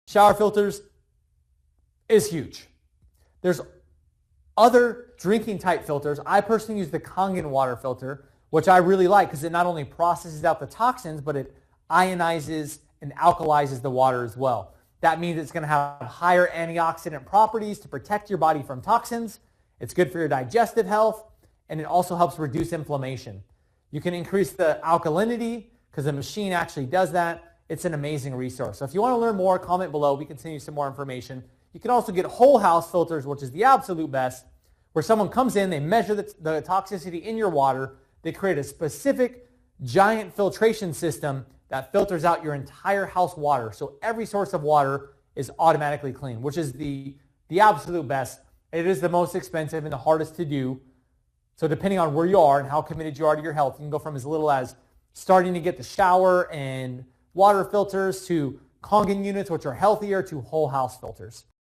shower filters is huge. There's other drinking type filters. I personally use the Kangen water filter, which I really like because it not only processes out the toxins, but it ionizes and alkalizes the water as well. That means it's going to have higher antioxidant properties to protect your body from toxins. It's good for your digestive health, and it also helps reduce inflammation. You can increase the alkalinity because the machine actually does that. It's an amazing resource. So if you want to learn more, comment below. We can send you some more information. You can also get whole house filters, which is the absolute best, where someone comes in, they measure the toxicity in your water, they create a specific giant filtration system that filters out your entire house water. So every source of water is automatically clean, which is the absolute best. It is the most expensive and the hardest to do. So depending on where you are and how committed you are to your health, you can go from as little as starting to get the shower and water filters to Kangen units, which are healthier, to whole house filters.